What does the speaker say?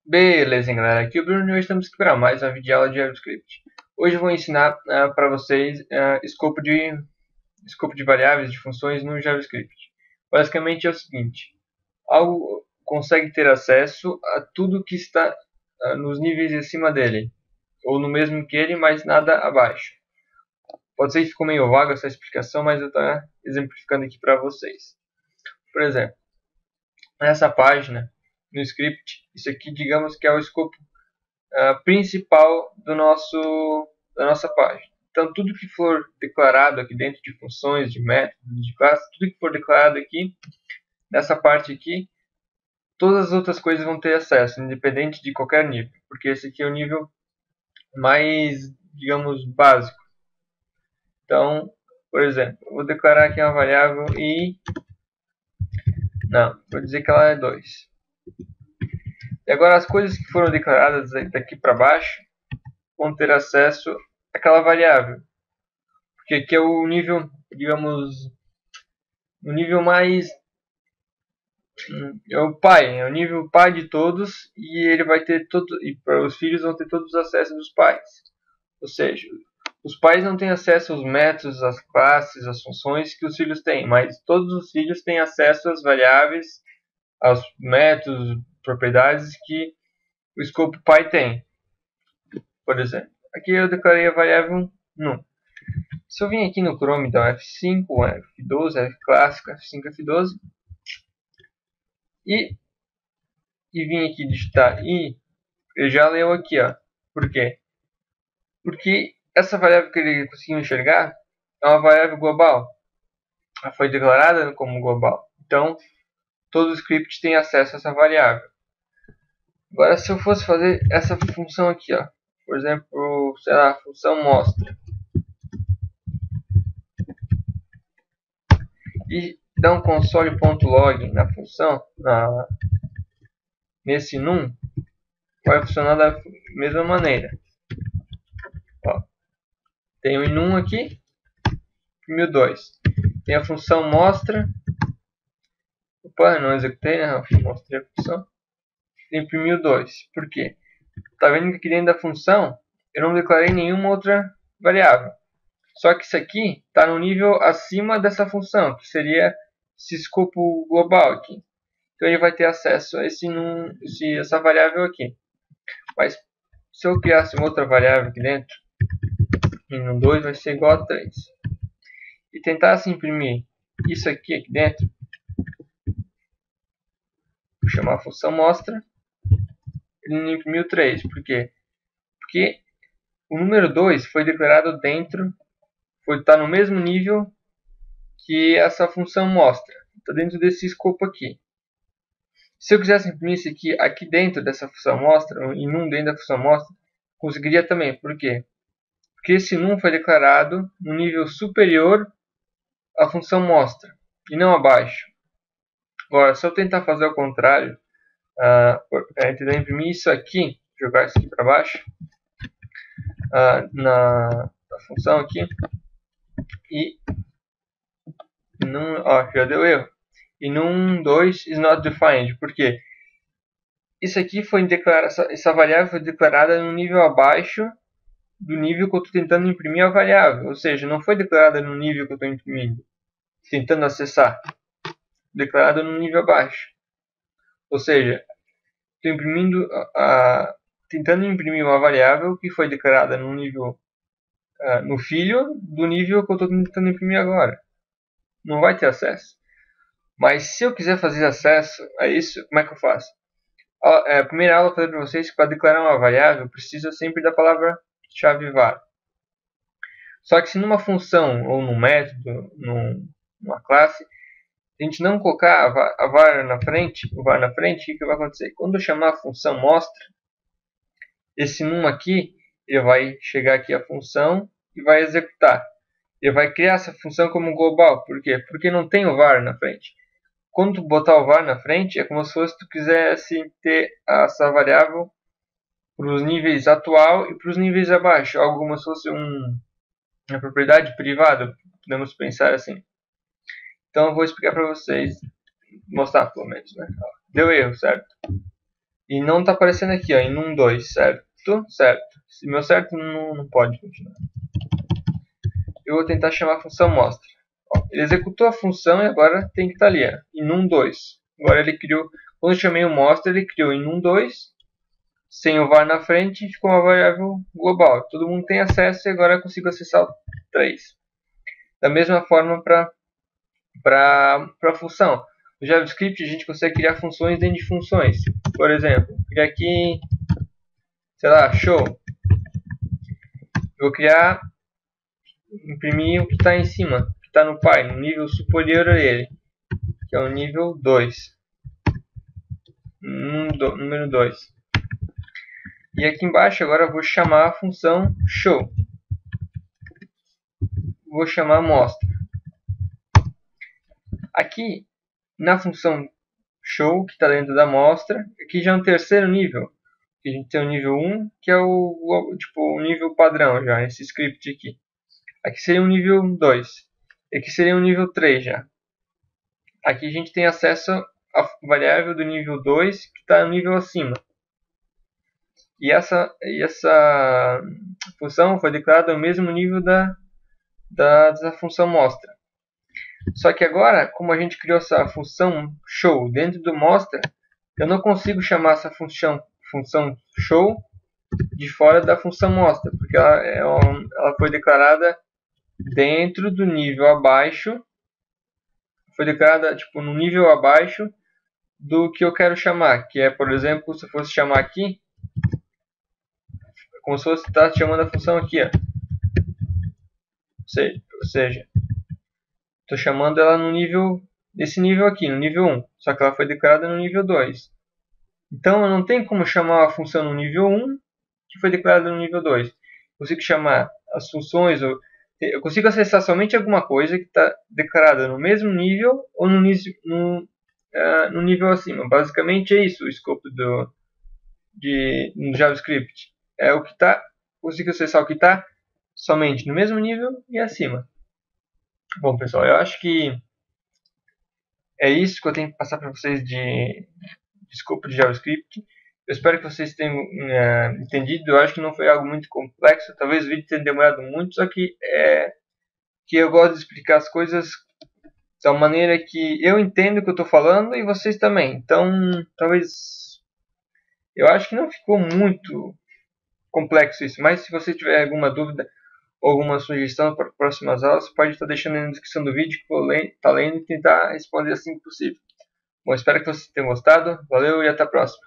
Beleza, galera. Aqui é o Bruno e hoje estamos aqui para mais uma videoaula de JavaScript. Hoje eu vou ensinar para vocês escopo de variáveis de funções no JavaScript. Basicamente é o seguinte: algo consegue ter acesso a tudo que está nos níveis acima dele, ou no mesmo que ele, mas nada abaixo. Pode ser que ficou meio vaga essa explicação, mas eu estou exemplificando aqui para vocês. Por exemplo, nessa página, no script, isso aqui digamos que é o escopo principal da nossa página. Então, tudo que for declarado aqui dentro de funções, de métodos, de classes, tudo que for declarado aqui, nessa parte aqui, todas as outras coisas vão ter acesso, independente de qualquer nível, porque esse aqui é o nível mais, digamos, básico. Então, por exemplo, eu vou declarar aqui uma variável i, não, vou dizer que ela é 2. E agora as coisas que foram declaradas daqui para baixo vão ter acesso àquela variável. Porque aqui é o nível, digamos, o nível mais... é o pai, é o nível pai de todos e ele vai ter todo, e para os filhos vão ter todos os acessos dos pais. Ou seja, os pais não têm acesso aos métodos, às classes, às funções que os filhos têm, mas todos os filhos têm acesso às variáveis, aos métodos, propriedades que o escopo pai tem. Por exemplo, aqui eu declarei a variável num. Se eu vim aqui no Chrome, então F5, F12, F clássico, F5, F12, e vim aqui digitar i, ele já leu aqui, ó. Por quê? Porque essa variável que ele conseguiu enxergar é uma variável global. Ela foi declarada como global. Então, todo o script tem acesso a essa variável. Agora, se eu fosse fazer essa função aqui, ó, por exemplo, sei lá, a função mostra, e dar um console.log na função, nesse num, vai funcionar da mesma maneira. Ó, tem o num aqui, imprimiu 2. Tem a função mostra. Opa, não executei, né? Mostrei a função. Imprimiu 2. Por quê? Tá vendo que aqui dentro da função eu não declarei nenhuma outra variável. Só que isso aqui está no nível acima dessa função, que seria esse escopo global aqui. Então ele vai ter acesso a essa variável aqui. Mas se eu criasse uma outra variável aqui dentro, e no 2 vai ser igual a 3. E tentasse imprimir isso aqui dentro, vou chamar a função mostra, ele não imprimiu 3. Por quê? Porque o número 2 foi declarado dentro, está no mesmo nível que essa função mostra. Está dentro desse escopo aqui. Se eu quisesse imprimir isso aqui dentro dessa função mostra, e num dentro da função mostra, conseguiria também. Por quê? Porque esse num foi declarado no nível superior à função mostra, e não abaixo. Agora, se eu tentar fazer o contrário, tentar imprimir isso aqui, jogar isso aqui para baixo, na função aqui, e já deu erro. E num 2 is not defined. Por quê? Isso aqui foi declarado, essa variável foi declarada no nível abaixo do nível que eu estou tentando imprimir a variável. Ou seja, não foi declarada no nível que eu estou imprimindo, tentando acessar. Declarada no nível abaixo. Ou seja, estou imprimindo tentando imprimir uma variável que foi declarada no nível no filho do nível que eu estou tentando imprimir agora. Não vai ter acesso. Mas se eu quiser fazer acesso a isso, como é que eu faço? A primeira aula eu falei para vocês que para declarar uma variável precisa sempre da palavra-chave var. Só que se numa função ou num método, numa classe, a gente não colocar a var na frente, o var na frente, o que vai acontecer? Quando eu chamar a função mostra, esse num aqui, ele vai chegar aqui a função e vai executar. Ele vai criar essa função como global. Por quê? Porque não tem o var na frente. Quando tu botar o var na frente, é como se fosse tu quisesse ter essa variável para os níveis atual e para os níveis abaixo. Algo como se fosse uma propriedade privada, podemos pensar assim. Então eu vou explicar para vocês, mostrar pelo menos, né? Deu erro, certo? E não está aparecendo aqui, ó, em num2, certo? Certo. Se meu certo não pode continuar. Eu vou tentar chamar a função mostra. Ó, ele executou a função e agora tem que estar ali, ó, em num2. Agora ele criou, quando eu chamei o mostra, ele criou em num2, sem o var na frente, ficou uma variável global. Todo mundo tem acesso e agora eu consigo acessar o 3. Da mesma forma para a função. No JavaScript a gente consegue criar funções dentro de funções. Por exemplo, criar aqui, sei lá, show. Eu vou criar, imprimir o que está em cima, que está no pai, no nível superior a ele, que é o nível 2. Número 2. E aqui embaixo agora eu vou chamar a função show. Vou chamar mostra. Aqui na função show, que está dentro da amostra, aqui já é um terceiro nível. Aqui a gente tem o nível 1, que é o nível padrão já, esse script aqui. Aqui seria um nível 2. Aqui seria um nível 3 já. Aqui a gente tem acesso à variável do nível 2, que está no nível acima. E essa função foi declarada no mesmo nível da função mostra. Só que agora, como a gente criou essa função show dentro do mostra, eu não consigo chamar essa função show de fora da função mostra, porque ela foi declarada dentro do nível abaixo, foi declarada tipo no nível abaixo do que eu quero chamar, que é, por exemplo, se eu fosse chamar aqui, como se fosse estar chamando a função aqui, ó. Ou seja, estou chamando ela no nível, nesse nível aqui, no nível 1, só que ela foi declarada no nível 2. Então eu não tenho como chamar a função no nível 1 que foi declarada no nível 2. Eu consigo chamar as funções, eu consigo acessar somente alguma coisa que está declarada no mesmo nível ou no nível acima. Basicamente é isso o escopo no JavaScript. É o que está, consigo acessar o que está somente no mesmo nível e acima. Bom, pessoal, eu acho que é isso que eu tenho que passar para vocês de escopo de JavaScript. Eu espero que vocês tenham entendido. Eu acho que não foi algo muito complexo. Talvez o vídeo tenha demorado muito, só que eu gosto de explicar as coisas da maneira que eu entendo o que eu estou falando e vocês também. Então, talvez... Eu acho que não ficou muito complexo isso, mas se você tiver alguma dúvida ou alguma sugestão para próximas aulas, pode estar deixando aí na descrição do vídeo que eu vou estar lendo e tentar responder assim que possível. Bom, espero que vocês tenham gostado. Valeu e até a próxima.